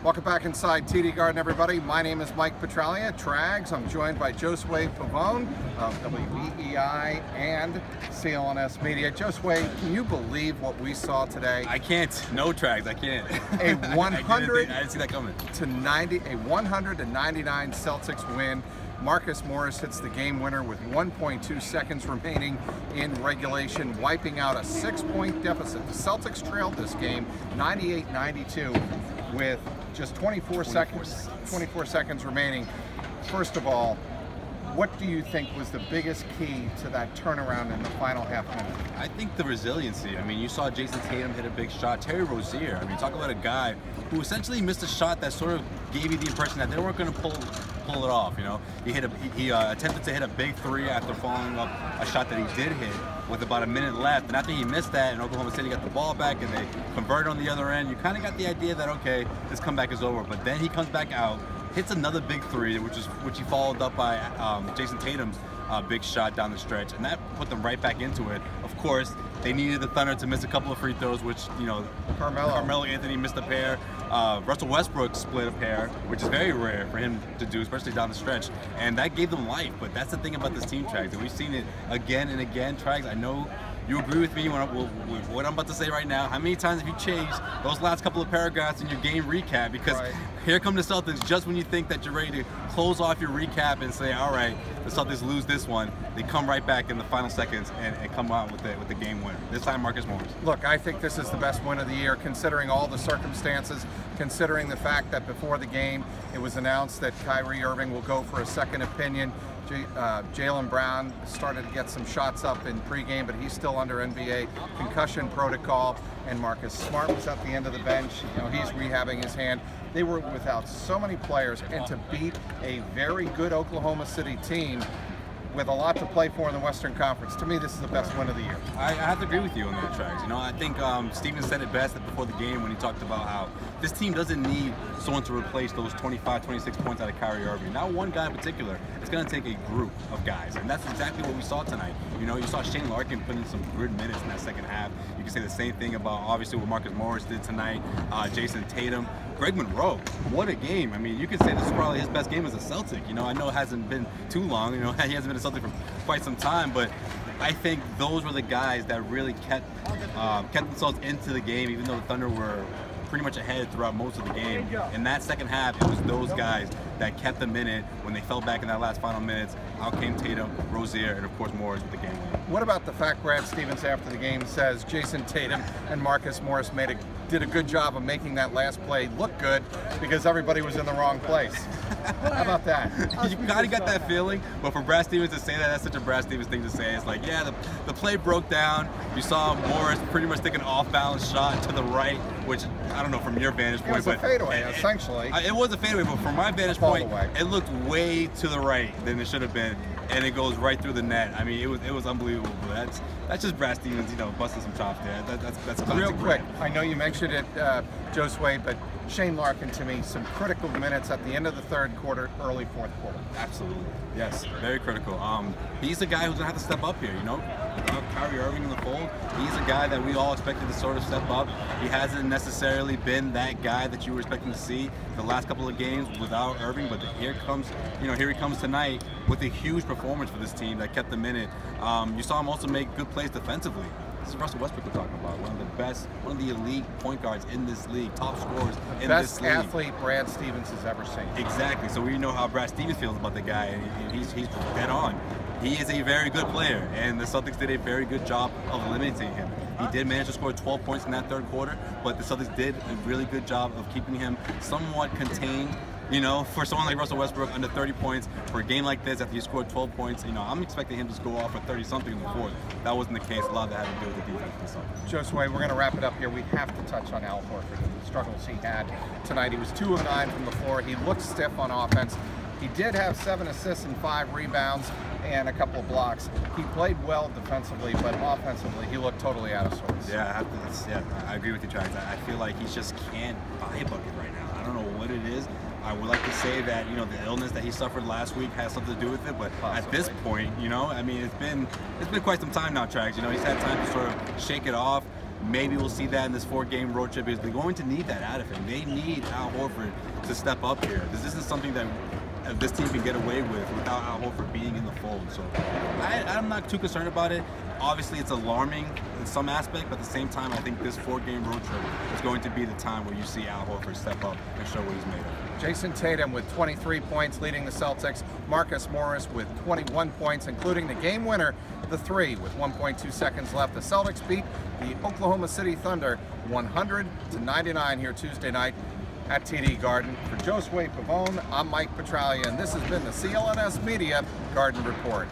Welcome back inside TD Garden, everybody. My name is Mike Petralia, Trags. I'm joined by Josue Pavone of WEEI and CLNS Media. Josue, can you believe what we saw today? I can't. No, Trags, I can't. A 100 I didn't see that coming. To 90, a 100 to 99 Celtics win. Marcus Morris hits the game winner with 1.2 seconds remaining in regulation, wiping out a 6-point deficit. The Celtics trailed this game 98-92 with just 24 seconds remaining. First of all, what do you think was the biggest key to that turnaround in the final half minute? I think the resiliency. I mean, you saw Jason Tatum hit a big shot. Terry Rozier, I mean, talk about a guy who essentially missed a shot that sort of gave you the impression that they weren't going to pull it off. You know, he attempted to hit a big three after following up a shot that he did hit with about a minute left, and after he missed that, and Oklahoma City got the ball back and they converted on the other end, you kind of got the idea that, okay, this comeback is over. But then he comes back out, hits another big three, which he followed up by Jason Tatum's big shot down the stretch, and that put them right back into it. Of course, they needed the Thunder to miss a couple of free throws, which, you know, Carmelo Anthony missed a pair. Russell Westbrook split a pair, which is very rare for him to do, especially down the stretch, and that gave them life. But that's the thing about this team, Trags, and we've seen it again and again. Trags, I know you agree with me with what I'm about to say right now. How many times have you changed those last couple of paragraphs in your game recap? Because here come the Celtics, just when you think that you're ready to close off your recap and say, all right, the Celtics lose this one, they come right back in the final seconds and come out with the game winner. This time, Marcus Morris. Look, I think this is the best win of the year, considering all the circumstances, considering the fact that before the game, it was announced that Kyrie Irving will go for a second opinion. Jaylen Brown started to get some shots up in pregame, but he's still under NBA concussion protocol. And Marcus Smart was at the end of the bench. You know, he's rehabbing his hand. They were without so many players, and to beat a very good Oklahoma City team with a lot to play for in the Western Conference, to me, this is the best win of the year. I have to agree with you on that, Trags. You know, I think Steven said it best before the game when he talked about how this team doesn't need someone to replace those 25, 26 points out of Kyrie Irving. Not one guy in particular. It's going to take a group of guys, and that's exactly what we saw tonight. You know, you saw Shane Larkin put in some good minutes in that second half. You can say the same thing about, obviously, what Marcus Morris did tonight, Jason Tatum. Greg Monroe, what a game. I mean, you could say this is probably his best game as a Celtic. You know, I know it hasn't been too long. You know, he hasn't been a Celtic for quite some time, but I think those were the guys that really kept themselves into the game, even though the Thunder were pretty much ahead throughout most of the game. In that second half, it was those guys that kept them in it when they fell back in that last final minutes. Out came Tatum, Rozier, and of course Morris with the game winner. What about the fact Brad Stevens after the game says Jason Tatum and Marcus Morris did a good job of making that last play look good because everybody was in the wrong place? How about that? You kind of got that feeling, but for Brad Stevens to say that, that's such a Brad Stevens thing to say. It's like, yeah, the play broke down. You saw Morris pretty much take an off-balance shot to the right, which, I don't know from your vantage point. It was a fadeaway, essentially. It was a fadeaway, but from my vantage point, it looked way to the right than it should have been, and it goes right through the net. I mean, it was unbelievable. That's just Brad Stevens, you know, busting some chops there. That's real quick. I know you mentioned it, Josue, but Shane Larkin, to me, some critical minutes at the end of the third quarter, early fourth quarter. Absolutely. Yes, very critical. He's the guy who's gonna have to step up here, you know. Without Kyrie Irving in the fold, he's a guy that we all expected to sort of step up. He hasn't necessarily been that guy that you were expecting to see the last couple of games without Irving, but here he comes tonight with a huge performance for this team that kept them in it. You saw him also make good plays defensively. This is Russell Westbrook we're talking about, one of the best, one of the elite point guards in this league, top scorers in this league. Best athlete Brad Stevens has ever seen. Exactly, so we know how Brad Stevens feels about the guy, and he's dead on. He is a very good player, and the Celtics did a very good job of limiting him. He did manage to score 12 points in that third quarter, but the Celtics did a really good job of keeping him somewhat contained. You know, for someone like Russell Westbrook, under 30 points for a game like this, after he scored 12 points, you know, I'm expecting him to go off for 30-something in the fourth. That wasn't the case. A lot of that had to do with the defense. Josue, we're going to wrap it up here. We have to touch on Al Horford and the struggles he had tonight. He was 2 of 9 from the floor. He looked stiff on offense. He did have 7 assists and 5 rebounds and a couple of blocks. He played well defensively, but offensively, he looked totally out of sorts. Yeah, I agree with you, Trags. I feel like he just can't buy a bucket right now. I don't know what it is. I would like to say that, you know, the illness that he suffered last week has something to do with it, but at this point, you know, I mean, it's been quite some time now, Trags. You know, he's had time to sort of shake it off. Maybe we'll see that in this 4-game road trip because they're going to need that out of him. They need Al Horford to step up here. This isn't something that this team can get away with without Al Horford being in the fold. So I'm not too concerned about it. Obviously, it's alarming in some aspect, but at the same time, I think this 4-game road trip is going to be the time where you see Al Horford step up and show what he's made of. Jason Tatum with 23 points leading the Celtics. Marcus Morris with 21 points, including the game winner, the 3 with 1.2 seconds left. The Celtics beat the Oklahoma City Thunder 100-99 here Tuesday night at TD Garden. For Josue Pavone, I'm Mike Petralia, and this has been the CLNS Media Garden Report.